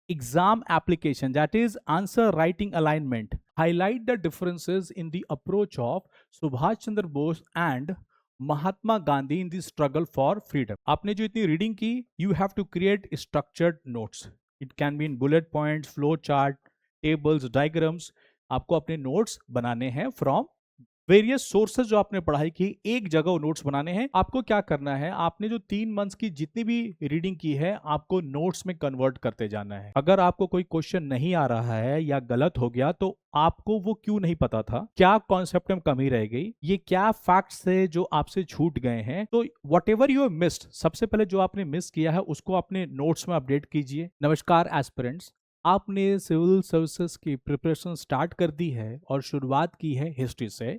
exam application, that is answer writing alignment. Highlight the differences in the approach of Subhash Chandra Bose and Mahatma Gandhi in the struggle for freedom. आपने जो इतनी reading की, you have to create structured notes. It can be in bullet points, flow chart, tables, diagrams. आपको अपने notes बनाने हैं from various sources. जो आपने पढ़ाई की एक जगह वो नोट्स बनाने हैं. आपको क्या करना है, आपने जो 3 मंथ्स की जितनी भी रीडिंग की है आपको नोट्स में कन्वर्ट करते जाना है. अगर आपको कोई क्वेश्चन नहीं आ रहा है या गलत हो गया तो आपको वो क्यों नहीं पता था, क्या कॉन्सेप्ट में कमी रह गई, ये क्या फैक्ट्स है जो आपसे छूट गए हैं, तो वट एवर यू मिस्ड, सबसे पहले जो आपने मिस किया है उसको अपने नोट्स में अपडेट कीजिए. नमस्कार एस्पिरेंट्स, आपने सिविल सर्विसेज की प्रिपरेशन स्टार्ट कर दी है और शुरुआत की है हिस्ट्री से.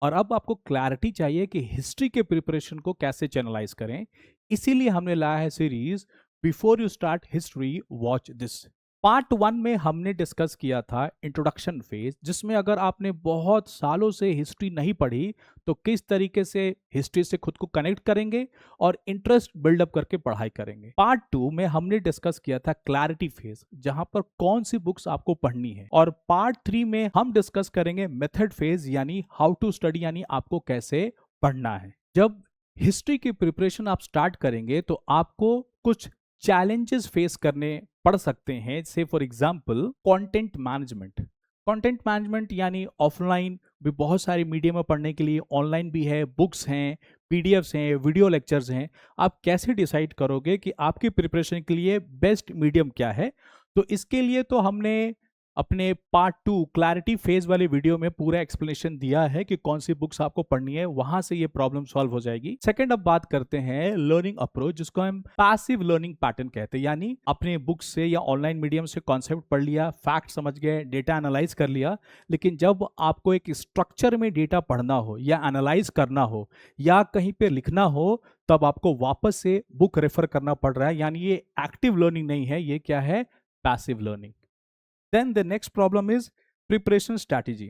और अब आपको क्लैरिटी चाहिए कि हिस्ट्री के प्रिपरेशन को कैसे चैनलाइज करें. इसीलिए हमने लाया है series before you start history watch this. Part 1 में हमने डिस्कस किया था इंट्रोडक्शन फेज, जिसमें अगर आपने बहुत सालों से हिस्ट्री नहीं पढ़ी तो किस तरीके से हिस्ट्री से खुद को कनेक्ट करेंगे और इंटरेस्ट बिल्डअप करके पढ़ाई करेंगे. पार्ट 2 में हमने डिस्कस किया था क्लैरिटी फेज, जहां पर कौन सी बुक्स आपको पढ़नी है. और पार्ट 3 में हम डिस्कस करेंगे मेथड फेज, यानी हाउ टू स्टडी, यानी आपको कैसे पढ़ना है. जब हिस्ट्री की प्रिपरेशन आप स्टार्ट करेंगे तो आपको कुछ चैलेंजेस फेस करने पढ़ सकते हैं. से for example content management. Content management यानी ऑफलाइन भी बहुत सारे मीडियम में पढ़ने के लिए, ऑनलाइन भी है, बुक्स हैं, पीडीएफ्स हैं, वीडियो लेक्चर्स हैं. आप कैसे डिसाइड करोगे कि आपकी प्रिपरेशन के लिए बेस्ट मीडियम क्या है. तो इसके लिए तो हमने अपने पार्ट 2 क्लैरिटी फेज वाले वीडियो में पूरा एक्सप्लेनेशन दिया है कि कौन सी बुक्स आपको पढ़नी है, वहां से ये प्रॉब्लम सॉल्व हो जाएगी. सेकंड, अब बात करते हैं लर्निंग अप्रोच, जिसको हम पैसिव लर्निंग पैटर्न कहते हैं. यानी अपने बुक से या ऑनलाइन मीडियम से कॉन्सेप्ट पढ़ लिया, फैक्ट समझ गए, डेटा एनालाइज कर लिया, लेकिन जब आपको एक स्ट्रक्चर में डेटा पढ़ना हो या एनालाइज करना हो या कहीं पे लिखना हो, तब आपको वापस से बुक रेफर करना पड़ रहा है. यानी ये एक्टिव लर्निंग नहीं है, ये क्या है, passive learning. Then the next problem is preparation strategy.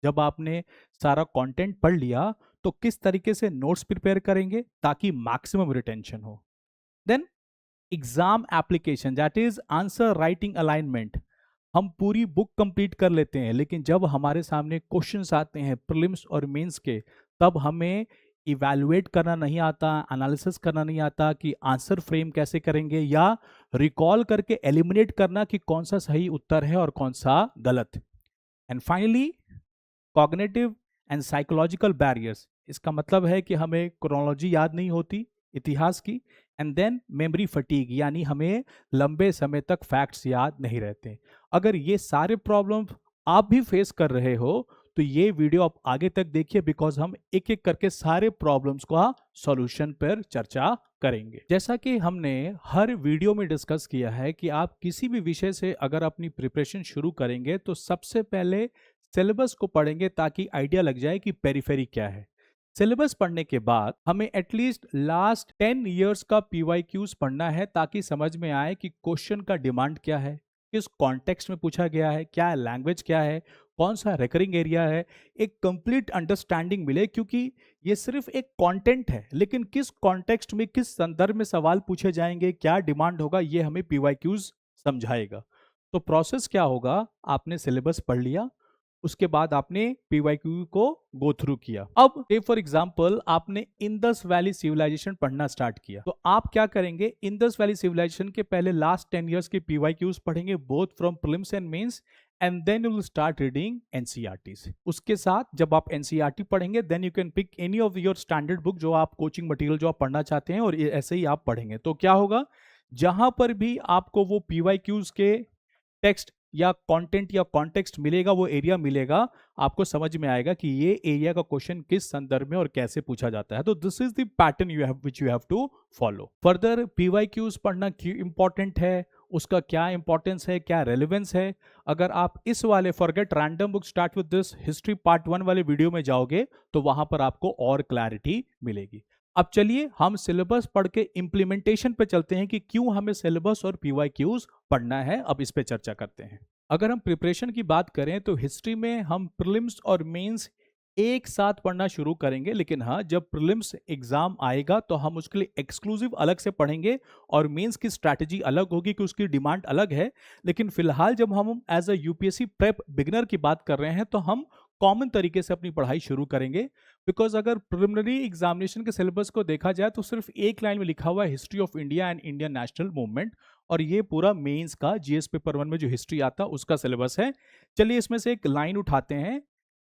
जब आपने सारा कंटेंट पढ़ लिया तो किस तरीके से नोट्स प्रिपेयर करेंगे ताकि मैक्सिमम रिटेंशन हो. Then exam application, that is answer writing alignment. हम पूरी बुक कंप्लीट कर लेते हैं, लेकिन जब हमारे सामने क्वेश्चंस आते हैं प्रीलिम्स और मेंस के, तब हमें इवैल्यूएट करना नहीं आता, एनालिसिस करना नहीं आता कि आंसर फ्रेम कैसे करेंगे, या रिकॉल करके एलिमिनेट करना कि कौन सा सही उत्तर है और कौन सा गलत. And finally cognitive and psychological barriers. इसका मतलब है कि हमें क्रोनोलॉजी याद नहीं होती इतिहास की. एंड देन मेमोरी फटीग, यानी हमें लंबे समय तक फैक्ट्स याद नहीं रहते. अगर ये सारे प्रॉब्लम आप भी फेस कर रहे हो तो ये वीडियो आप आगे तक देखिए, बिकॉज हम एक एक करके सारे प्रॉब्लम्स का सॉल्यूशन पर चर्चा करेंगे. जैसा कि हमने हर वीडियो में डिस्कस किया है कि आप किसी भी विषय से अगर अपनी प्रिपरेशन शुरू करेंगे तो सबसे पहले सिलेबस को पढ़ेंगे ताकि आइडिया लग जाए कि पेरिफेरी क्या है. सिलेबस पढ़ने के बाद हमें एटलीस्ट लास्ट 10 इयर्स का पीवाईक्यूज पढ़ना है ताकि समझ में आए कि क्वेश्चन का डिमांड क्या है, किस कॉन्टेक्स्ट में पूछा गया है, क्या लैंग्वेज क्या है, कौन सा रिकरिंग एरिया है. एक कंप्लीट अंडरस्टैंडिंग मिले, क्योंकि ये सिर्फ एक कंटेंट है, लेकिन किस कॉन्टेक्स्ट में, किस संदर्भ में सवाल पूछे जाएंगे, क्या डिमांड होगा, ये हमें पीवाईक्यूज समझाएगा. तो प्रोसेस क्या होगा, आपने सिलेबस पढ़ लिया, उसके बाद आपने पीवाईक्यू को गो थ्रू किया. अब फॉर एग्जांपल आपने इंदस वैली सिविलाइजेशन पढ़ना स्टार्ट किया, तो आप क्या करेंगे, इंदस वैली सिविलाइजेशन के पहले लास्ट 10 इयर्स के पीवाईक्यूज पढ़ेंगे, both from prelims and mains, and then you will start reading NCERTs. उसके साथ जब आप एनसीईआरटी पढ़ेंगे, then you can pick any of your standard book जो आप कोचिंग मटेरियल जो आप पढ़ना चाहते हैं, और ऐसे ही आप पढ़ेंगे. तो क्या होगा, जहां पर भी आपको वो पीवाईक्यूज के टेक्स्ट या कंटेंट या कॉन्टेक्स्ट मिलेगा, वो एरिया मिलेगा, आपको समझ में आएगा कि ये एरिया का क्वेश्चन किस संदर्भ में और कैसे पूछा जाता है. तो this is the pattern you have which you have to follow. Further PYQs पढ़ना क्यों इंपॉर्टेंट है, उसका क्या इंपॉर्टेंस है, क्या रेलेवेंस है. अगर आप इस वाले forget random book start with this history part 1 वाले वीडियो में जाओगे तो वहां पर आपको और क्लैरिटी मिलेगी. अब चलिए हम सिलेबस पढ़ के इंप्लीमेंटेशन पे चलते हैं कि क्यों हमें सिलेबस और पीवाईक्यूज पढ़ना है. अब इस पे चर्चा करते हैं. अगर हम प्रिपरेशन की बात करें तो हिस्ट्री में हम प्रीलिम्स और मेंस एक साथ पढ़ना शुरू करेंगे, लेकिन हाँ, जब प्रीलिम्स एग्जाम आएगा तो हम उसके लिए एक्सक्लूसिव अलग से पढ़ेंगे और मेंस की स्ट्रैटेजी अलग होगी कि उसकी डिमांड अलग है। लेकिन फिलहाल जब हम as a UPSC prep beginner की बात कर रहे हैं तो हम कॉमन तरीके से अपनी पढ़ाई शुरू करेंगे। बिकॉज अगर प्रिलिमिनरी एग्जामिनेशन के सिलेबस को देखा जाए तो सिर्फ एक लाइन में लिखा हुआ है history of India and Indian national movement, और ये पूरा मेंस का जीएस पेपर 1 में जो हिस्ट्री आता है उसका सिलेबस है। चलिए इसमें से एक लाइन उठाते हैं।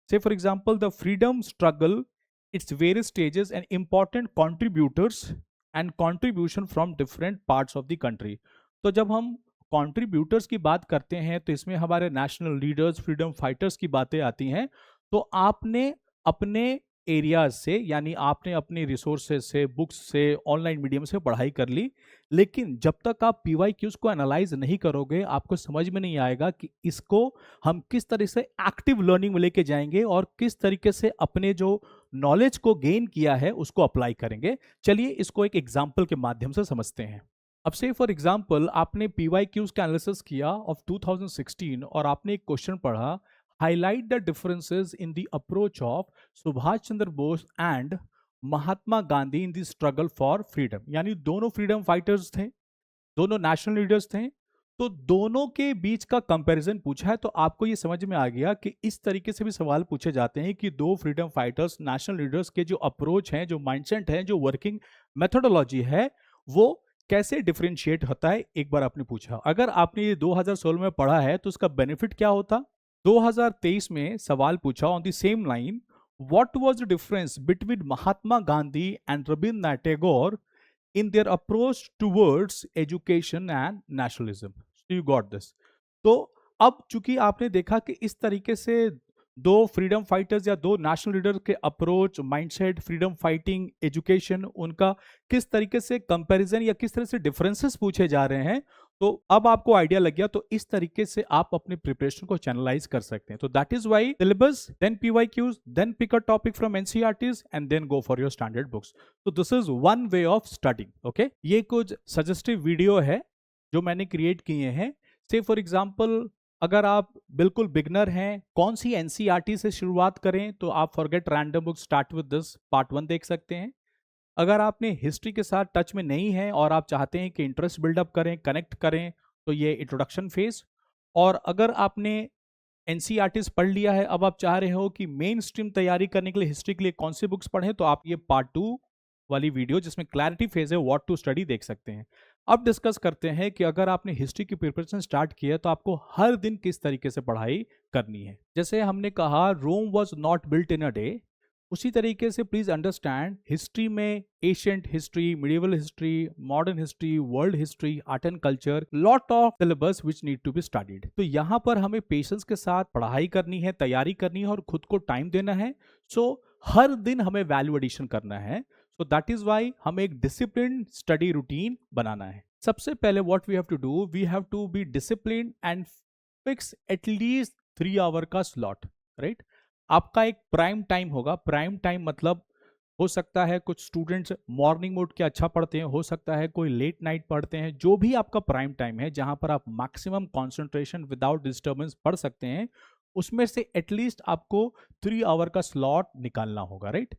Say, for example, the freedom struggle, its various stages and important contributors and contribution from different parts of the country. तो जब हम contributors की बात करते हैं तो इसमें हमारे नेशनल लीडर्स, फ्रीडम फाइटर्स की बातें आती हैं। तो आपने अपने एरियाज से, यानी आपने अपने रिसोर्सेज से, बुक्स से, ऑनलाइन मीडियम से पढ़ाई कर ली, लेकिन जब तक आप पीवाईक्यूज को एनालाइज नहीं करोगे आपको समझ में नहीं आएगा कि इसको हम किस तरह से एक्टिव लर्निंग में लेके जाएंगे और किस तरीके से अपने जो नॉलेज को गेन किया है उसको अप्लाई करेंगे। चलिए इसको एक एग्जाम्पल के माध्यम से समझते हैं। अब से फॉर एग्जाम्पल आपने पीवाईक्यूज का एनालिसिस किया ऑफ 2016 और आपने एक क्वेश्चन पढ़ा, highlight the differences in the approach of Subhash Chandra Bose and Mahatma Gandhi in the struggle for freedom. यानी दोनों फ्रीडम फाइटर्स थे, दोनों नेशनल लीडर्स थे, तो दोनों के बीच का कंपैरिजन पूछा है। तो आपको ये समझ में आ गया कि इस तरीके से भी सवाल पूछे जाते हैं कि दो फ्रीडम फाइटर्स, नेशनल लीडर्स के जो अप्रोच है, जो माइंडसेट है, जो वर्किंग मेथोडोलॉजी है, वो कैसे डिफरेंशिएट होता है, एक बार आपने पूछा। अगर आपने ये 2016 में पढ़ा है तो उसका बेनिफिट क्या होता। 2023 में सवाल पूछा on the same line, what was the difference between Mahatma Gandhi and Rabindranath Tagore in their approach towards education and nationalism. So you got this. तो अब चूंकि आपने देखा कि इस तरीके से दो फ्रीडम फाइटर्स या दो नेशनल लीडर के approach, mindset, freedom fighting, education, उनका किस तरीके से कंपैरिजन या किस तरह से डिफरेंसेस पूछे जा रहे हैं, तो अब आपको आइडिया लग गया। तो इस तरीके से आप अपने प्रिपरेशन को चैनलाइज कर सकते हैं। तो that is why syllabus, then PYQs, then pick a topic from NCERTs and then go for your standard books. तो this is one way of studying. Okay, ये कुछ सजेस्टिव वीडियो है जो मैंने क्रिएट किए हैं। से फॉर एग्जाम्पल अगर आप बिल्कुल बिगनर हैं, कौन सी एनसीईआरटी से शुरुआत करें, तो आप forget random book start with this part 1 देख सकते हैं। अगर आपने हिस्ट्री के साथ टच में नहीं है और आप चाहते हैं कि इंटरेस्ट बिल्डअप करें, कनेक्ट करें, तो ये इंट्रोडक्शन फेज। और अगर आपने एनसीईआरटीज पढ़ लिया है, अब आप चाह रहे हो कि मेन स्ट्रीम तैयारी करने के लिए हिस्ट्री के लिए कौन सी बुक्स पढ़ें, तो आप ये पार्ट 2 वाली वीडियो जिसमें क्लैरिटी फेज है, व्हाट टू स्टडी, देख सकते हैं। अब डिस्कस करते हैं कि अगर आपने हिस्ट्री की प्रिपरेशन स्टार्ट किया तो आपको हर दिन किस तरीके से पढ़ाई करनी है। जैसे हमने कहा Rome was not built in a day, उसी तरीके से प्लीज अंडरस्टैंड हिस्ट्री में ancient history, medieval history, modern history, world history, art and culture, lot of syllabus which need to be studied. तो यहाँ पर हमें पेशेंस के साथ पढ़ाई करनी है, तैयारी करनी है और खुद को टाइम देना है। सो हर दिन हमें वैल्यू एडिशन करना है। सो दैट इज वाई हमें एक डिसिप्लिन स्टडी रूटीन बनाना है। सबसे पहले what we have to do, we have to be discipline and fix at least 3 hour का स्लॉट, राइट। आपका एक प्राइम टाइम होगा। प्राइम टाइम मतलब हो सकता है कुछ स्टूडेंट्स मॉर्निंग मोड के अच्छा पढ़ते हैं, हो सकता है कोई लेट नाइट पढ़ते हैं। जो भी आपका प्राइम टाइम है जहां पर आप मैक्सिमम कंसंट्रेशन विदाउट डिस्टर्बेंस पढ़ सकते हैं, उसमें से एटलीस्ट आपको 3 आवर का स्लॉट निकालना होगा, राइट।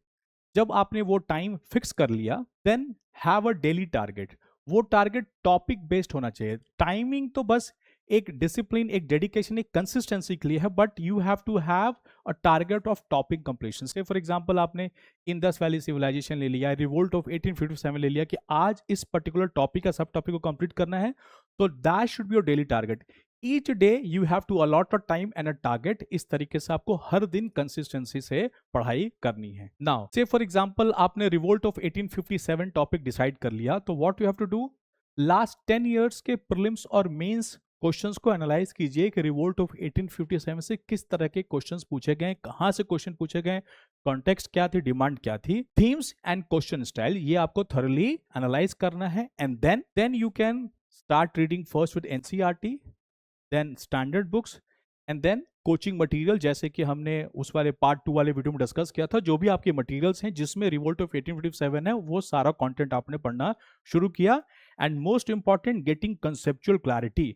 जब आपने वो टाइम फिक्स कर लिया, then have a daily target. वो टारगेट टॉपिक बेस्ड होना चाहिए। टाइमिंग तो बस एक डिसिप्लिन, एक डेडिकेशन, एक कंसिस्टेंसी के लिए है, but you have to have a target of topic completion. Say for example आपने इंडस वैली सिविलाइजेशन ले लिया, रिवोल्ट ऑफ 1857 ले लिया कि आज इस पर्टिकुलर टॉपिक का सब टॉपिक को कंप्लीट करना है, तो that should be your daily target. Each day you have to allot a time and a target. इस तरीके से आपको हर दिन कंसिस्टेंसी से पढ़ाई करनी है। नाउ से फॉर एग्जांपल आपने रिवोल्ट ऑफ 1857 टॉपिक डिसाइड कर लिया, तो what you have to do, last 10 years के प्रीलिम्स और मेंस क्वेश्चंस को एनालाइज कीजिए कि रिवोल्ट ऑफ 1857 से किस तरह के क्वेश्चंस पूछे गए, कहां से क्वेश्चन पूछे गए, कॉन्टेक्स्ट क्या थी, डिमांड क्या थी, थीम्स एंड क्वेश्चन स्टाइल, ये आपको थॉरली एनालाइज करना है। And then you can start reading first with NCERT, then standard books and then coaching material, जैसे कि हमने उस वाले पार्ट 2 वाले वीडियो में डिस्कस किया था। जो भी आपके मटेरियल्स हैं जिसमें रिवोल्ट ऑफ 1857 है, वो सारा कंटेंट आपने पढ़ना शुरू किया। And most important, getting conceptual clarity.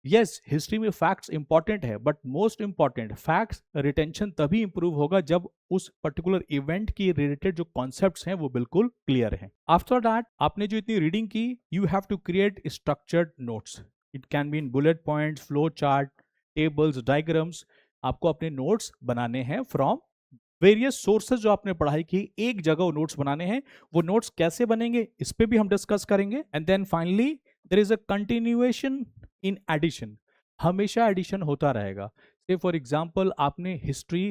Yes, history में फैक्ट्स इंपॉर्टेंट है, but most important facts retention तभी इंप्रूव होगा जब उस पर्टिकुलर इवेंट की रिलेटेड जो कॉन्सेप्ट्स हैं वो बिल्कुल क्लियर हैं। आफ्टर दैट आपने जो इतनी रीडिंग की, you have to create structured notes. It can be in bullet points, flow chart, tables, diagrams. आपको अपने नोट्स बनाने हैं फ्रॉम वेरियस सोर्सेज जो आपने पढ़ाई की, एक जगह वो नोट्स बनाने हैं। वो नोट्स कैसे बनेंगे इस पे भी हम डिस्कस करेंगे। And then finally there is a continuation in edition. हमेशा एडिशन होता रहेगा। से फॉर एग्जांपल आपने हिस्ट्री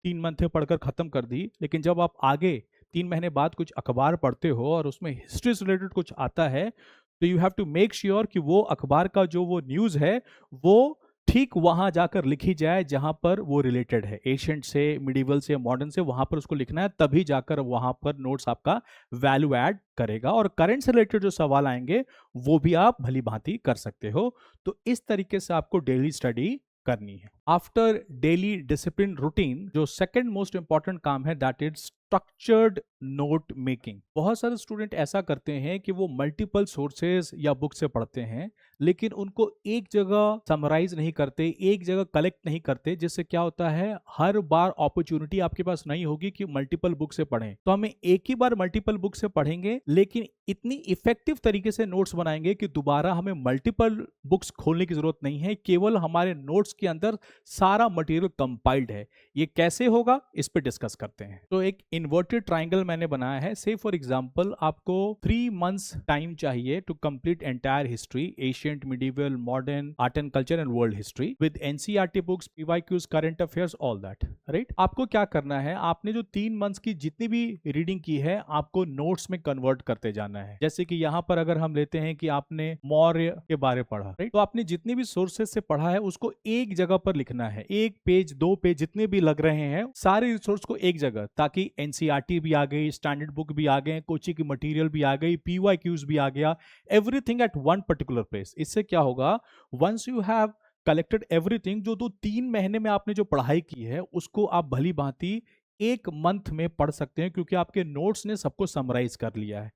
3 मंथ में पढ़कर खत्म कर दी, लेकिन जब आप आगे 3 महीने बाद कुछ अखबार पढ़ते हो और उसमें हिस्ट्री से रिलेटेड कुछ आता है, तो you have to make sure कि वो अखबार का जो वो न्यूज़ है वो ठीक वहां जाकर लिखी जाए जहां पर वो रिलेटेड है, एशियंट से, मिडिवल से, मॉडर्न से, वहां पर उसको लिखना है। तभी जाकर वहां पर नोट्स आपका वैल्यू ऐड करेगा और करंट से रिलेटेड जो सवाल आएंगे वो भी आप भली भांति कर सकते हो। तो इस तरीके से आपको डेली स्टडी करनी है। आफ्टर डेली डिसिप्लिन रूटीन, जो सेकंड मोस्ट इंपॉर्टेंट काम है that is structured note making. बहुत सारे स्टूडेंट ऐसा करते हैं कि वो मल्टीपल सोर्सेज या बुक से पढ़ते हैं, लेकिन उनको एक जगह समराइज नहीं करते, एक जगह कलेक्ट नहीं करते, जिससे क्या होता है हर बार अपॉर्चुनिटी आपके पास नहीं होगी कि मल्टीपल बुक से पढ़ें। तो हमें एक ही बार मल्टीपल बुक से पढ़ेंगे, लेकिन इतनी इफेक्टिव तरीके से नोट्स बनाएंगे कि दोबारा हमें मल्टीपल बुक्स खोलने की जरूरत नहीं है, केवल हमारे नोट्स के अंदर सारा मटेरियल कंपाइल्ड है। ये कैसे होगा इस पे डिस्कस करते हैं। तो एक इन्वर्टेड ट्राइंगल मैंने बनाया है। से फॉर एग्जांपल आपको 3 मंथ्स टाइम चाहिए to complete entire history, ancient, medieval, modern, art and culture and world history with NCERT books, PYQs, current affairs, all that, right. आपको क्या करना है, आपने जो 3 मंथ्स की जितनी भी रीडिंग की है आपको नोट्स में कन्वर्ट करते जाना है। जैसे कि यहाँ पर अगर हम लेते हैं कि आपने मौर्य के बारे पढ़ा, राइट, तो आपने जितनी भी सोर्सेज से पढ़ा है उसको एक जगह पर लिखना है, 1 पेज 2 पेज जितने भी लग रहे हैं सारे रिसोर्स को एक जगह, ताकि एनसीईआरटी भी आ गई, स्टैंडर्ड बुक भी आ गए, कोचिंग की मटेरियल भी आ गई, पीवाईक्यूज भी आ गया, everything at one particular place. इससे क्या होगा, once you have collected everything, जो 3 महीने में आपने जो पढ़ाई की है उसको आप भली भांति 1 मंथ में पढ़ सकते हैं, क्योंकि आपके नोट्स ने सबको समराइज कर लिया है।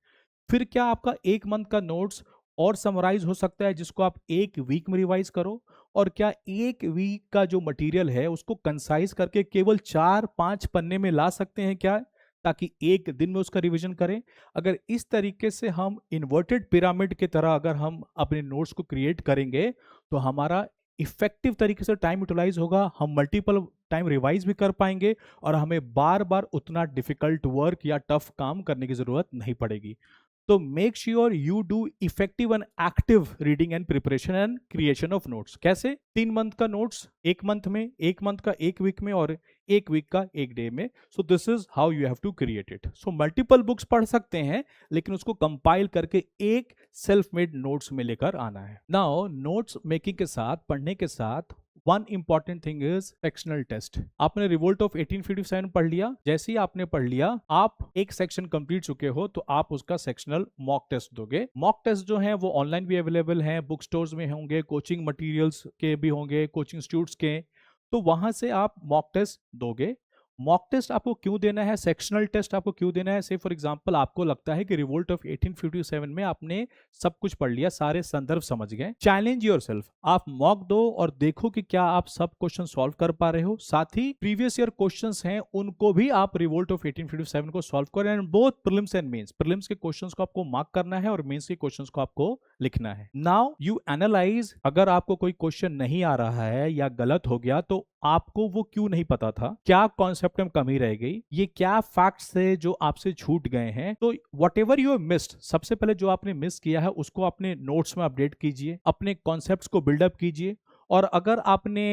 फिर क्या आपका 1 मंथ का नोट्स और समराइज हो सकता है जिसको आप 1 वीक में रिवाइज करो, और क्या 1 वीक का जो मटेरियल है उसको कंसाइज करके केवल 4-5 पन्ने में ला सकते हैं क्या, ताकि 1 दिन में उसका रिवीजन करें। अगर इस तरीके से हम इन्वर्टेड पिरामिड की तरह अगर हम अपने नोट्स को क्रिएट करेंगे तो हमारा इफेक्टिव तरीके से टाइम यूटिलाइज होगा, हम मल्टीपल टाइम रिवाइज भी कर पाएंगे और हमें बार बार उतना डिफिकल्ट वर्क या टफ काम करने की जरूरत नहीं पड़ेगी। तो make sure you do effective and active reading and preparation and creation of notes. कैसे, 3 मंथ का नोट्स 1 मंथ में, 1 मंथ का 1 वीक में, और 1 वीक का 1 डे में। So this is how you have to create it. So multiple books पढ़ सकते हैं, लेकिन उसको कंपाइल करके एक सेल्फ मेड नोट्स में लेकर आना है। नाउ नोट्स मेकिंग के साथ, पढ़ने के साथ, one important thing is sectional test. आपने रिवोल्ट ऑफ 1857 पढ़ लिया, जैसे ही आपने पढ़ लिया आप एक सेक्शन कंप्लीट चुके हो तो आप उसका सेक्शनल मॉक टेस्ट दोगे। मॉक टेस्ट जो है वो ऑनलाइन भी अवेलेबल है, बुक स्टोर्स में होंगे, कोचिंग मटेरियल्स के भी होंगे, कोचिंग इंस्टीट्यूट्स के, तो वहां से आप मॉक टेस्ट दोगे। मॉक टेस्ट आपको क्यों देना है, सेक्शनल टेस्ट आपको क्यों देना है? से फॉर एग्जांपल आपको लगता है कि रिवोल्ट ऑफ 1857 में आपने सब कुछ पढ़ लिया, सारे संदर्भ समझ गए, चैलेंज योरसेल्फ, आप मॉक दो और देखो कि क्या आप सब क्वेश्चन सॉल्व कर पा रहे हो। साथ ही प्रीवियस ईयर क्वेश्चंस हैं उनको भी आप रिवोल्ट ऑफ 1857 को सॉल्व करें, and both prelims and mains, prelims के क्वेश्चंस को आपको मार्क करना है और मेंस के क्वेश्चंस को आपको लिखना है। नाउ यू एनालाइज, अगर आपको कोई क्वेश्चन नहीं आ रहा है या गलत हो गया तो आपको वो क्यों नहीं पता था, क्या कॉन्सेप्ट में कमी रह गई, ये क्या फैक्ट्स थे जो आपसे छूट गए हैं। तो what ever you have missed, सबसे पहले जो आपने मिस किया है उसको अपने नोट्स में अपडेट कीजिए, अपने कॉन्सेप्ट्स को बिल्डअप कीजिए। और अगर आपने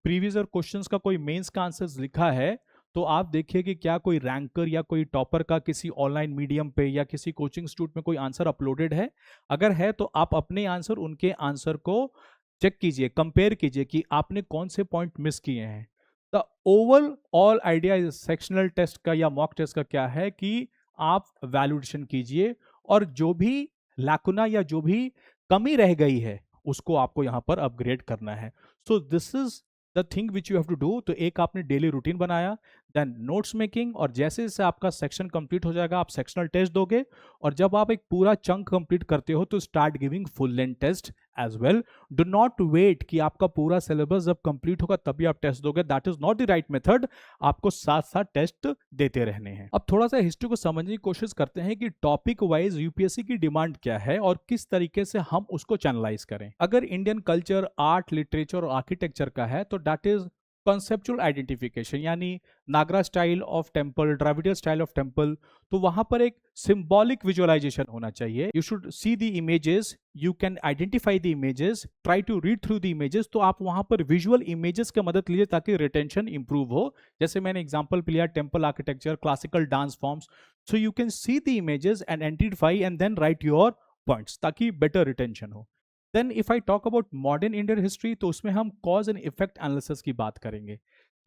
प्रीवियस ईयर क्वेश्चंस का कोई मेंस का आंसर्स लिखा है तो आप देखिए कि क्या कोई रैंकर या कोई टॉपर का किसी ऑनलाइन मीडियम पे या किसी कोचिंग इंस्टीट्यूट में कोई आंसर अपलोडेड है। अगर है तो आप अपने आंसर उनके आंसर को चेक कीजिए, कंपेयर कीजिए कि आपने कौन से पॉइंट मिस किए हैं। द ओवरऑल आइडिया इस सेक्शनल टेस्ट का या मॉक टेस्ट का क्या है कि आप वैल्यूएशन कीजिए और जो भी लैकुना या जो भी कमी रह गई है उसको आपको यहां पर अपग्रेड करना है। So this is the thing which you have to do. तो एक आपने डेली रूटीन बनाया, देन नोट्स मेकिंग, और जैसे जैसे आपका सेक्शन कंप्लीट हो जाएगा आप सेक्शनल टेस्ट दोगे, और जब आप एक पूरा चंक कंप्लीट करते हो तो start giving full length test as well. Do not wait कि आपका पूरा सिलेबस जब कंप्लीट होगा तभी आप टेस्ट दोगे. That is not the right method. आपको साथ साथ टेस्ट देते रहने हैं. अब थोड़ा सा हिस्ट्री को समझने की कोशिश करते हैं कि टॉपिक वाइज यूपीएससी की डिमांड क्या है और किस तरीके से हम उसको चैनलाइज करें. अगर इंडियन कल्चर, आर्ट, लिटरेचर और आर्किटेक्चर का है तो दैट इज कॉन्सेप्चुअल आइडेंटिफिकेशन, यानी Nagara style of temple, Dravidian style of temple. तो वहां पर एक सिंबॉलिक विजुअलाइजेशन होना चाहिए. You should see the images, you can identify the images, try to read through the images. तो आप वहां पर विजुअल इमेजेस की मदद लीजिए ताकि रिटेंशन इंप्रूव हो. जैसे मैंने एग्जांपल लिया temple architecture, classical dance forms. So you can see the images and identify and then write your points ताकि बेटर रिटेंशन हो. Then if I talk about modern Indian history तो उसमें हम cause and effect analysis की बात करेंगे.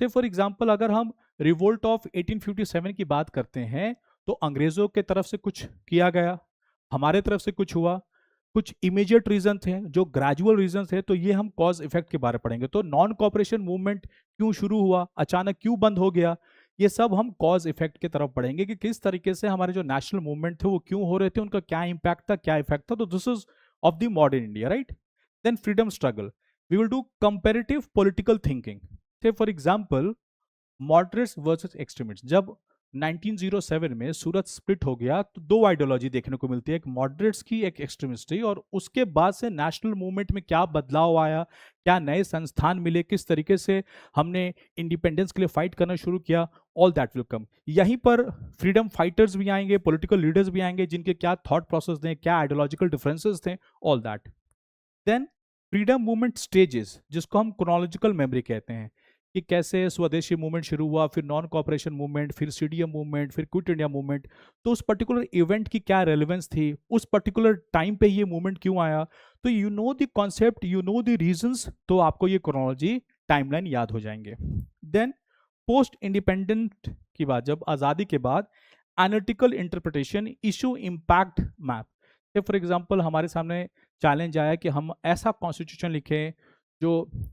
से for example अगर हम रिवोल्ट ऑफ 1857 की बात करते हैं तो अंग्रेजों के तरफ से कुछ किया गया, हमारे तरफ से कुछ हुआ, कुछ इमीडिएट रीजन थे, जो ग्रेजुअल रीजन थे. तो ये हम कॉज इफेक्ट के बारे में पढ़ेंगे. तो नॉन कॉपरेशन मूवमेंट क्यों शुरू हुआ, अचानक क्यों बंद हो गया, ये सब हम कॉज इफेक्ट की तरफ पढ़ेंगे कि किस तरीके से हमारे जो नेशनल मूवमेंट थे वो क्यों हो रहे थे, उनका क्या इंपैक्ट था, क्या इफेक्ट था. तो this is of the modern India, right? Then freedom struggle. We will do comparative political thinking. Say for example, moderates versus extremists. जब 1907 में सूरत स्प्लिट हो गया तो दो आइडियोलॉजी देखने को मिलती है, एक मॉडरेट्स की, एक एक्सट्रीमिस्ट की. और उसके बाद से नेशनल मूवमेंट में क्या बदलाव आया, क्या नए संस्थान मिले, किस तरीके से हमने इंडिपेंडेंस के लिए फाइट करना शुरू किया, ऑल दैट विल कम. यहीं पर फ्रीडम फाइटर्स भी आएंगे, पॉलिटिकल लीडर्स भी आएंगे जिनके क्या थॉट प्रोसेस थे, क्या आइडियोलॉजिकल डिफरेंसेस थे, all that. Then freedom movement stages, जिसको हम क्रोनोलॉजिकल मेमोरी कहते हैं, कि कैसे स्वदेशी मूवमेंट शुरू हुआ, फिर नॉन कॉपरेशन मूवमेंट, फिर सीडीएम मूवमेंट, फिर क्विट इंडिया मूवमेंट. तो उस पर्टिकुलर इवेंट की क्या रेलेवेंस थी, उस पर्टिकुलर टाइम पे ये मूवमेंट क्यों आया. तो you know the concept, you know the reasons, तो आपको ये क्रोनोलॉजी टाइमलाइन याद हो जाएंगे. देन पोस्ट इंडिपेंडेंट की बात, जब आज़ादी के बाद analytical interpretation, issue impact map. For example हमारे सामने चैलेंज आया कि हम ऐसा कॉन्स्टिट्यूशन लिखें जो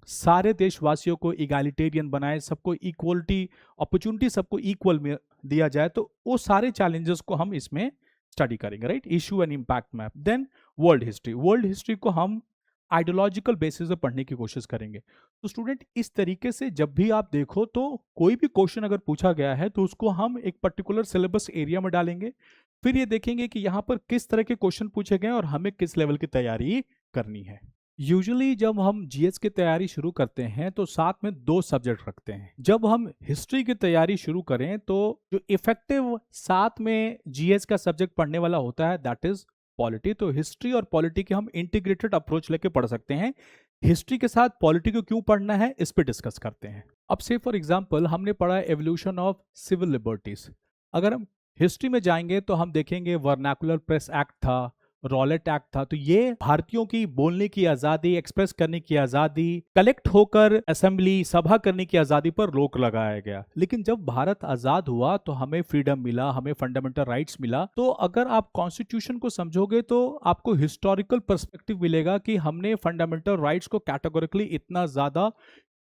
सारे देशवासियों को इगैलिटेरियन बनाए, सबको इक्वलिटी, अपॉर्चुनिटी सबको इक्वल में दिया जाए. तो वो सारे चैलेंजेस को हम इसमें स्टडी करेंगे, right. Issue and impact map. Then world history. World history को हम आइडियोलॉजिकल बेसिस पे पढ़ने की कोशिश करेंगे. तो स्टूडेंट इस तरीके से जब भी आप देखो तो कोई भी क्वेश्चन अगर पूछा गया है तो उसको हम एक पर्टिकुलर सिलेबस एरिया में डालेंगे. फिर ये देखेंगे कि यहाँ पर किस तरह के क्वेश्चन पूछे गए और हमें किस लेवल की तैयारी करनी है. यूजुअली जब हम जीएस की तैयारी शुरू करते हैं तो साथ में दो सब्जेक्ट रखते हैं. जब हम हिस्ट्री की तैयारी शुरू करें तो जो इफेक्टिव साथ में जीएस का सब्जेक्ट पढ़ने वाला होता है दैट इज पॉलिटी. तो हिस्ट्री और पॉलिटी के हम इंटीग्रेटेड अप्रोच लेके पढ़ सकते हैं. हिस्ट्री के साथ पॉलिटी को क्यों पढ़ना है इस पे डिस्कस करते हैं. अब से फॉर एग्जांपल हमने पढ़ा एवोल्यूशन ऑफ सिविल लिबर्टीज. अगर हम हिस्ट्री में जाएंगे तो हम देखेंगे वर्नाकुलर प्रेस एक्ट था, रॉलेट एक्ट था. तो ये भारतीयों की बोलने की आजादी, एक्सप्रेस करने की आजादी, कलेक्ट होकर असेंबली, सभा करने की आजादी पर रोक लगाया गया. लेकिन जब भारत आजाद हुआ तो हमें फ्रीडम मिला, हमें फंडामेंटल राइट्स मिला. तो अगर आप कॉन्स्टिट्यूशन को समझोगे तो आपको हिस्टोरिकल पर्सपेक्टिव मिलेगा कि हमने फंडामेंटल राइट्स को कैटेगोरिकली इतना ज्यादा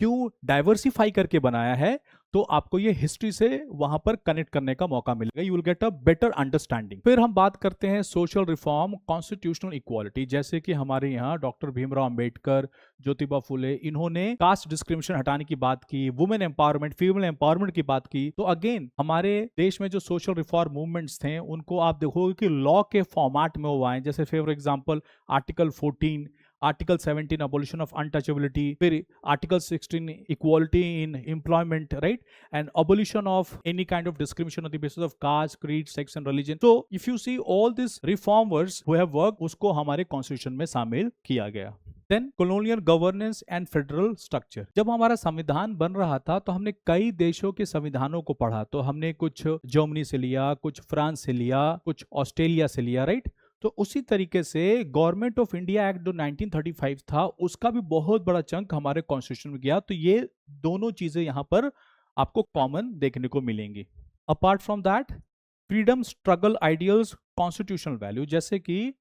क्यों डाइवर्सिफाई करके बनाया है. तो आपको ये हिस्ट्री से वहां पर कनेक्ट करने का मौका मिलेगा. You will get a better understanding. फिर हम बात करते हैं सोशल रिफॉर्म, कॉन्स्टिट्यूशनल इक्वालिटी. जैसे कि हमारे यहाँ डॉक्टर भीमराव अंबेडकर, ज्योतिबा फुले, इन्होंने कास्ट डिस्क्रिमिनेशन हटाने की बात की, वुमेन एम्पावरमेंट, फीमेल एम्पावरमेंट की बात की. तो अगेन हमारे देश में जो सोशल रिफॉर्म मूवमेंट्स थे उनको आप देखोगे कि लॉ के फॉर्मेट में वो आए. जैसे for example article 14, article 17 abolition of untouchability, फिर article 16 equality in employment, right, and abolition of any kind of discrimination on the basis of caste, creed, sex and religion. So if you see all these reformers who have worked, उसको हमारे constitution में शामिल किया गया. Then colonial governance and federal structure. जब हमारा संविधान बन रहा था तो हमने कई देशों के संविधानों को पढ़ा. तो हमने कुछ जर्मनी से लिया, कुछ फ्रांस से लिया, कुछ ऑस्ट्रेलिया से लिया, राइट. तो उसी तरीके से गवर्नमेंट ऑफ इंडिया एक्ट जो 1935 था उसका भी बहुत बड़ा चंक हमारे कॉन्स्टिट्यूशन में गया. तो ये दोनों चीजें यहाँ पर आपको कॉमन देखने को मिलेंगी. Apart from that freedom struggle ideals, constitutional value. जैसे कि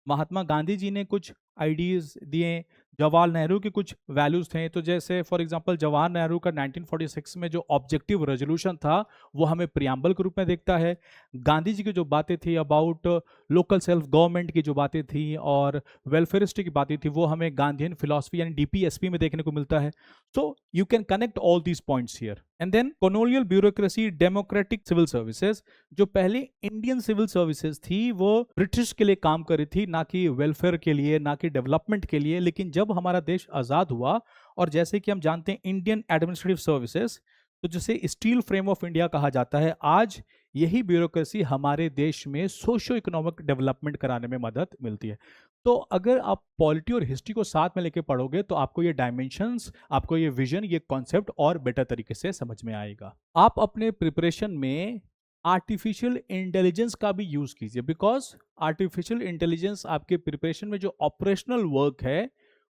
महात्मा गांधी जी ने कुछ आइडियाज दिए। जवाहरलाल नेहरू के कुछ वैल्यूज थे, तो जैसे फॉर एग्जांपल जवाहर नेहरू का 1946 में जो ऑब्जेक्टिव रेजोल्यूशन था वो हमें प्रियम्बल के रूप में देखता है। गांधी जी की जो बातें थी अबाउट लोकल सेल्फ गवर्नमेंट की जो बातें थी और वेलफेयरिस्ट की बातें थी वो हमें गांधीयन फिलॉसफी यानी डीपीएसपी में देखने को मिलता है। So you can connect all these points here. And then colonial bureaucracy, democratic civil services. जो पहले इंडियन सिविल सर्विसेज थी वो ब्रिटिश के लिए काम कर रही थी, ना कि वेलफेयर के लिए, ना कि डेवलपमेंट के लिए। लेकिन जब हमारा देश आजाद हुआ और जैसे कि हम जानते हैं इंडियन एडमिनिस्ट्रेटिव सर्विसेज, तो जिसे स्टील फ्रेम ऑफ इंडिया कहा जाता है, आज यही ब्यूरोक्रेसी हमारे देश में सोशो इकोनॉमिक डेवलपमेंट कराने में मदद मिलती है। तो अगर आप पॉलिटी और हिस्ट्री को साथ में लेके पढ़ोगे तो आपको ये डायमेंशंस, आपको ये विजन, ये कॉन्सेप्ट और बेटर तरीके से समझ में आएगा। आप अपने प्रिपरेशन में आर्टिफिशियल इंटेलिजेंस का भी यूज कीजिए, बिकॉज आर्टिफिशियल इंटेलिजेंस आपके प्रिपरेशन में जो ऑपरेशनल वर्क है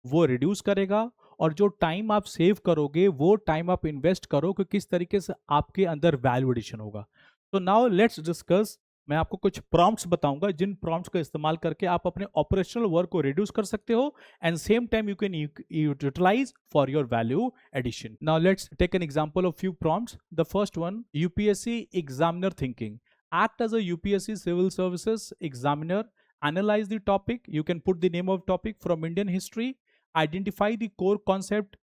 वो रिड्यूस करेगा, और जो टाइम आप सेव करोगे वो टाइम आप इन्वेस्ट करो कि किस तरीके से आपके अंदर वैल्यू एडिशन होगा। तो नाउ लेट्स डिस्कस। मैं आपको कुछ प्रॉम्प्ट्स बताऊंगा जिन प्रॉम्प्ट्स का इस्तेमाल करके आप अपने ऑपरेशनल वर्क को रिड्यूस कर सकते हो and same time you can utilize for your value addition. Now let's take an example of few prompts. The first one, UPSC examiner thinking. Act as a UPSC civil services examiner. Analyze the topic. You can put the name of topic from Indian history. Identify the core concept,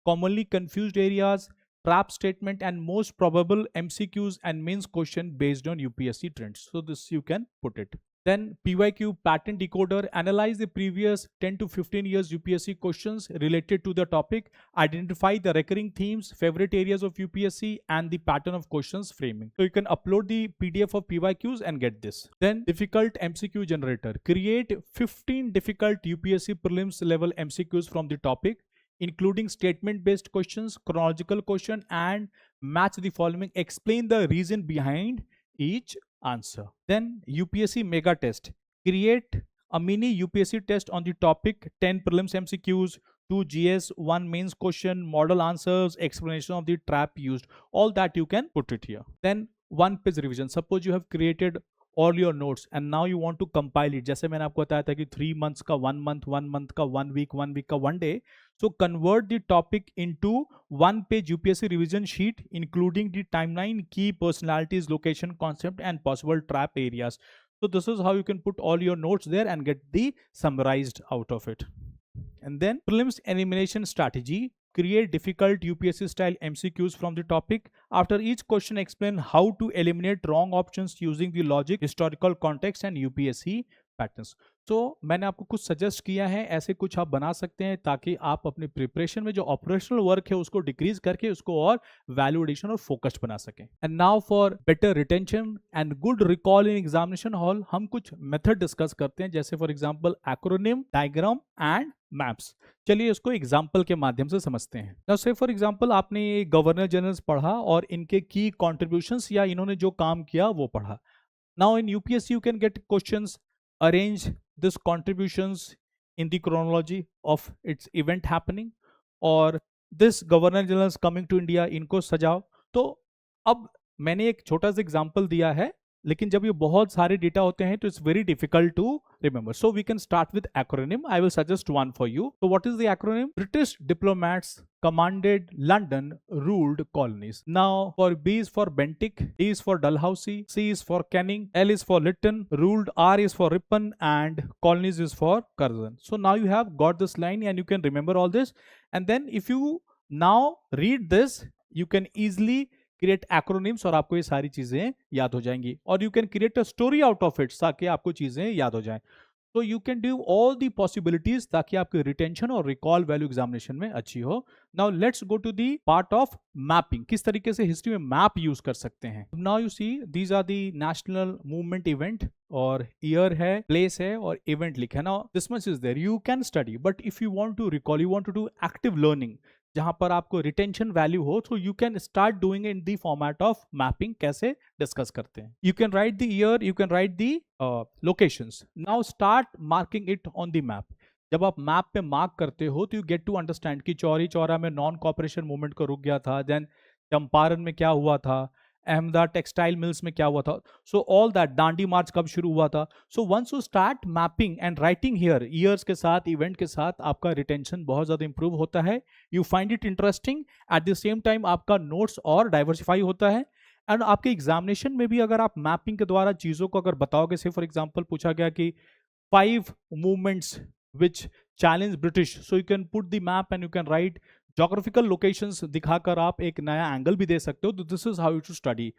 commonly confused areas, trap statement, and most probable MCQs and mains question based on UPSC trends. So this you can put it. Then PYQ pattern decoder. Analyze the previous 10 to 15 years UPSC questions related to the topic. Identify the recurring themes, favorite areas of UPSC, and the pattern of questions framing. So you can upload the PDF of PYQs and get this. Then difficult MCQ generator. Create 15 difficult UPSC prelims level MCQs from the topic, including statement-based questions, chronological question, and match the following. Explain the reason behind each answer. Then UPSC mega test. Create a mini UPSC test on the topic, 10 prelims MCQs, 2 GS, 1 mains question, model answers, explanation of the trap used. All that you can put it here. Then one page revision. Suppose you have created all your notes and now you want to compile it. जैसे मैंने आपको बताया था कि 3 months का 1 month, 1 month का 1 week, 1 week का 1 day. So convert the topic into 1 page UPSC revision sheet, including the timeline, key personalities, location, concept, and possible trap areas. So this is how you can put all your notes there and get the summarized out of it. And then prelims elimination strategy. Create difficult UPSC style MCQs from the topic. After each question, explain how to eliminate wrong options using the logic, historical context, and UPSC patterns. तो मैंने आपको कुछ suggest किया है, ऐसे कुछ आप बना सकते हैं ताकि आप अपने प्रिपरेशन में जो ऑपरेशनल वर्क है उसको डिक्रीज करके उसको और वैल्यू एडिशन और फोकस्ड बना सकें। And now for better retention and good recall in examination hall, हम कुछ मेथड डिस्कस करते हैं, जैसे for example acronym, diagram and maps. चलिए इसको एग्जाम्पल के माध्यम से समझते हैं। नाउ से फॉर एग्जांपल आपने गवर्नर जनरल्स पढ़ा और इनके की कॉन्ट्रीब्यूशंस या इन्होंने जो काम किया वो पढ़ा। Now in UPSC you can get questions, arrange this contributions in the chronology of its event happening, और this governor general coming to India, इनको सजाओ। तो अब मैंने एक छोटा सा एग्जांपल दिया है, लेकिन जब ये बहुत सारे डेटा होते हैं तो it's very difficult to remember. So we can start with acronym. I will suggest one for you. So what is the acronym? British diplomats commanded London ruled colonies. Now for B is for Bentinck, D is for Dalhousie, C is for Canning, L is for Lytton, ruled, R is for Ripon, and colonies is for Curzon. So now you have got this line and you can remember all this. And then if you now read this, you can easily create acronyms और आपको ये सारी चीजें याद हो जाएंगी, और you can create a story out of it ताकि आपको चीजें याद हो जाएं। तो you can do all the possibilities ताकि आपकी रिटेंशन और रिकॉल वैल्यू एग्जामिनेशन में अच्छी हो। Now let's go to the part of mapping, किस तरीके से हिस्ट्री में मैप यूज कर सकते हैं। Now you see these are the national movement event, और ईयर है, प्लेस है, और इवेंट लिखा है। Now this much is there, you can study, but if you want to recall, you want to do active learning जहां पर आपको retention value हो, तो you can start doing in the format of mapping. कैसे discuss करते हैं, you can write the year, you can write the locations. Now start marking it on the map. जब आप मैप पे मार्क करते हो तो यू गेट टू अंडरस्टैंड कि चौरी चौरा में नॉन कॉपरेशन मूवमेंट को रुक गया था, देन चंपारण में क्या हुआ था, अहमदा टेक्सटाइल मिल्स में क्या हुआ था, so all that, Dandi March कब शुरू हुआ था. So once you start mapping and writing here, years के साथ, इवेंट के साथ, आपका रिटेंशन बहुत ज्यादा इंप्रूव होता है. You find it interesting, at the same time आपका नोट्स और डाइवर्सिफाई होता है. एंड आपके एग्जामिनेशन में भी अगर आप मैपिंग के द्वारा चीजों को अगर बताओगे, से फॉर एग्जाम्पल पूछा गया कि 5 movements which challenge British, so you can put the map and you can write geographical locations दिखाकर आप एक नया एंगल भी दे सकते हो. तो this is how you to study.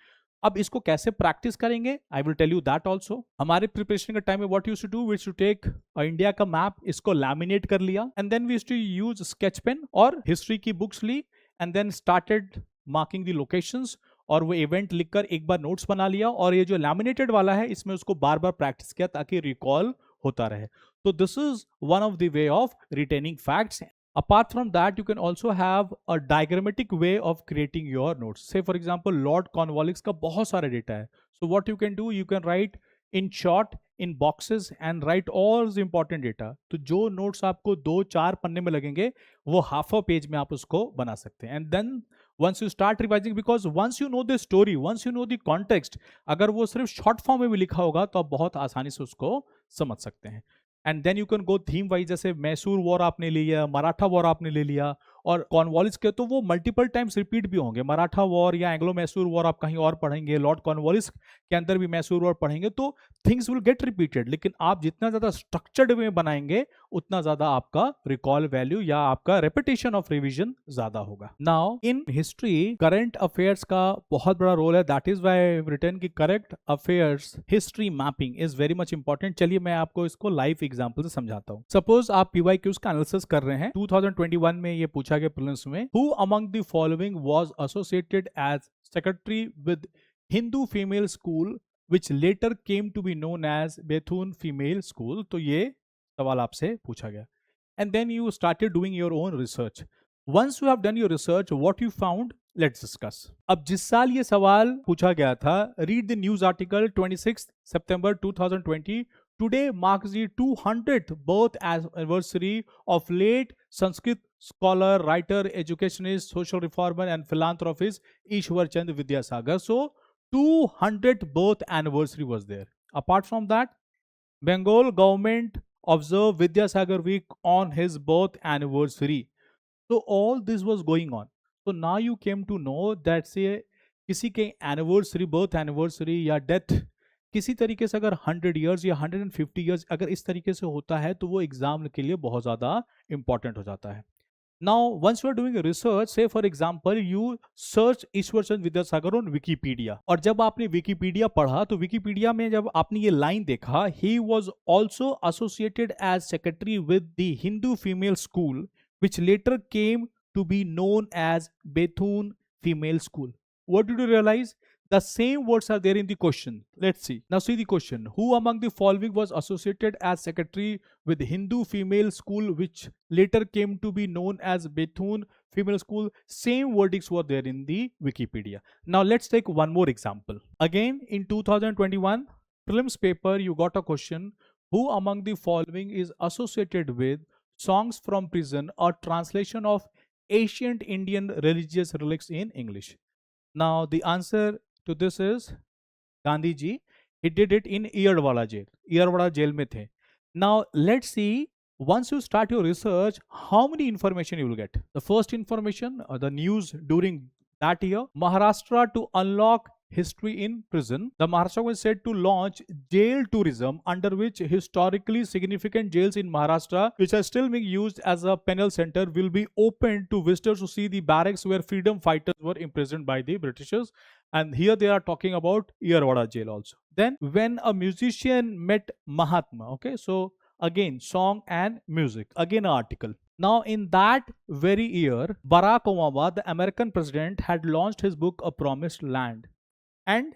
अब इसको कैसे प्रैक्टिस करेंगे, I will tell you that also. हमारे प्रिपरेशन के टाइम में what use to do, we to take India का मैप, इसको लैमिनेट कर लिया, and then we to use sketch pen और हिस्ट्री की बुक्स ली, and then started marking the locations, और वो इवेंट लिखकर एक बार नोट्स बना लिया, और ये जो लैमिनेटेड वाला है इसमें उसको बार बार प्रैक्टिस किया ताकि रिकॉल होता रहे. तो this is one of the way of retaining facts. Apart from that, you can also have a diagrammatic way of creating your notes. Say for example, Lord Cornwallis का बहुत सारे डेटा है. So what you can do, you can write in short, in boxes, and write all the important data. तो जो notes आपको 2-4 पन्ने में लगेंगे, वो half a page में आप उसको बना सकते हैं. And then once you start revising, because once you know the story, once you know the context, अगर वो सिर्फ short form में भी लिखा होगा तो आप बहुत आसानी से उसको समझ सकते हैं. And then you can go theme wise, जैसे मैसूर वॉर आपने ले लिया, मराठा वॉर आपने ले लिया, और कॉर्नवालिस के तो वो मल्टीपल टाइम्स रिपीट भी होंगे. मराठा वॉर या एंग्लो मैसूर वॉर आप कहीं और पढ़ेंगे, लॉर्ड कॉर्नवालिस के अंदर भी मैसूर वॉर पढ़ेंगे, तो थिंग्स विल गेट रिपीटेड. लेकिन आप जितना ज्यादा स्ट्रक्चर्ड वे बनाएंगे, उतना ज्यादा आपका रिकॉल वैल्यू या आपका रेपिटेशन ऑफ रिविजन ज्यादा होगा. Now in history current affairs का बहुत बड़ा रोल है. दैट इज व्हाई रिटर्न की current affairs history mapping is very much important. चलिए मैं आपको इसको लाइव एग्जांपल से समझाता हूँ. सपोज आप पीवाईक्यूज का एनालिसिस कर रहे हैं. 2021 में ये पूछा गया प्रीलिम्स में, who among the following was associated as secretary with Hindu female school which later came to be known as Bethune Female School. तो ये सवाल आपसे पूछा गया. And then you started doing your own research. Once you have done your research, what you found, let's discuss. अब जिस साल ये सवाल पूछा गया था, read the news article 26 September 2020. Today marks the 200th birth anniversary of late Sanskrit scholar, writer, educationist, social reformer and philanthropist Ishwar Chand Vidyasagar. So 200th birth anniversary was there. Apart from that, Bengal government observed Vidyasagar week on his birth anniversary. So all this was going on. So now you came to know that say किसी के anniversary, birth anniversary या death किसी तरीके से अगर 100 years या 150 years अगर इस तरीके से होता है, तो वो एग्जाम के लिए बहुत ज़्यादा इंपॉर्टेंट हो जाता है. Now, once you are doing a research, say for example, you search Ishwar Chand Vidyasagar on Wikipedia, और जब आपने Wikipedia पढ़ा, तो Wikipedia में जब आपने ये लाइन देखा, he was also associated as secretary with the Hindu female school, which later came to be known as Bethune Female School. What did you realize? The same words are there in the question. Let's see. Now see the question. Who among the following was associated as secretary with Hindu female school which later came to be known as Bethune Female School? Same verdicts were there in the Wikipedia. Now let's take one more example. Again in 2021 prelims paper, you got a question. Who among the following is associated with Songs from Prison, or translation of ancient Indian religious relics in English? Now the answer to this is Gandhi ji. He did it in Iyarwada jail. Iyarwada jail में थे. Now let's see, once you start your research, how many information you will get. The first information, the news during that year, Maharashtra to unlock history in prison. The Maharashtra was said to launch jail tourism, under which historically significant jails in Maharashtra, which are still being used as a penal center, will be opened to visitors to see the barracks where freedom fighters were imprisoned by the Britishers. And here they are talking about Iyarwada jail also. Then when a musician met Mahatma, okay, so again song and music, again an article. Now in that very year, Barack Obama, the American president, had launched his book A Promised Land, and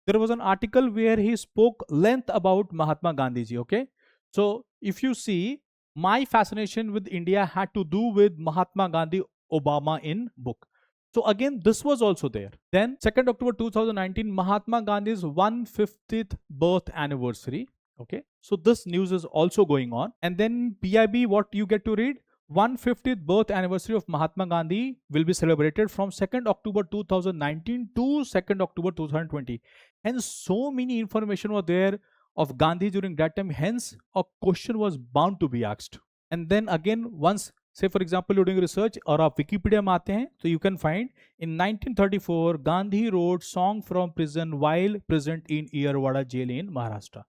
there was an article where he spoke length about Mahatma Gandhi ji. Okay, so if you see, my fascination with India had to do with Mahatma Gandhi Obama in book. So again, this was also there. Then 2nd October 2019, Mahatma Gandhi's 150th birth anniversary. Okay, so this news is also going on. And then PIB, what you get to read? 150th birth anniversary of Mahatma Gandhi will be celebrated from 2nd October 2019 to 2nd October 2020. Hence, so many information were there of Gandhi during that time. Hence, a question was bound to be asked. And then again, once, say for example, you're doing research और आप Wikipedia में आते हैं, तो you can find in 1934, Gandhi wrote song from prison while present in Yerwada jail in Maharashtra.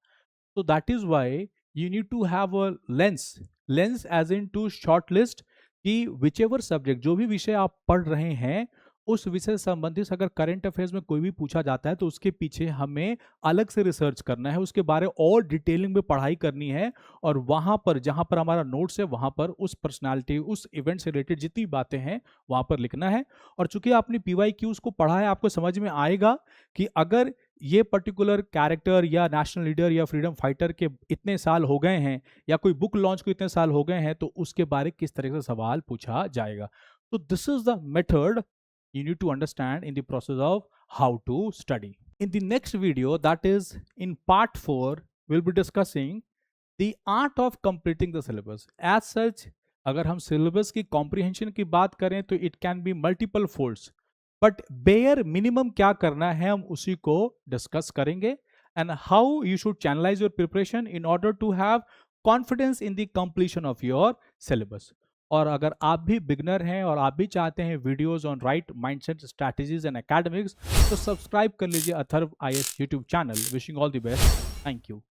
So that is why you need to have a lens as in to shortlist कि whichever subject, जो भी विषय आप पढ़ रहे हैं, उस विषय से संबंधित अगर करंट अफेयर्स में कोई भी पूछा जाता है तो उसके पीछे हमें अलग से रिसर्च करना है, उसके बारे और डिटेलिंग में पढ़ाई करनी है, और वहां पर जहां पर हमारा नोट्स है वहां पर उस पर्सनालिटी, उस इवेंट से रिलेटेड जितनी बातें हैं वहां पर लिखना है। और चूंकि आपने PYQs को पढ़ा है, आपको समझ में आएगा कि अगर ये पर्टिकुलर कैरेक्टर या नेशनल लीडर या फ्रीडम फाइटर के इतने साल हो गए हैं या कोई बुक लॉन्च को इतने साल हो गए हैं, तो उसके बारे किस तरह से सवाल पूछा जाएगा। तो this is the method you need to understand in the process of how to study. In the next video, that is in part 4, we'll be discussing the art of completing the syllabus. As such, अगर हम syllabus की comprehension की बात करें तो it can be multiple folds, but bare minimum क्या करना है हम उसी को discuss करेंगे, and how you should channelize your preparation in order to have confidence in the completion of your syllabus. और अगर आप भी बिगनर हैं और आप भी चाहते हैं videos on right mindset strategies and academics, तो सब्सक्राइब कर लीजिए Atharva IAS YouTube channel. Wishing all the best. Thank you.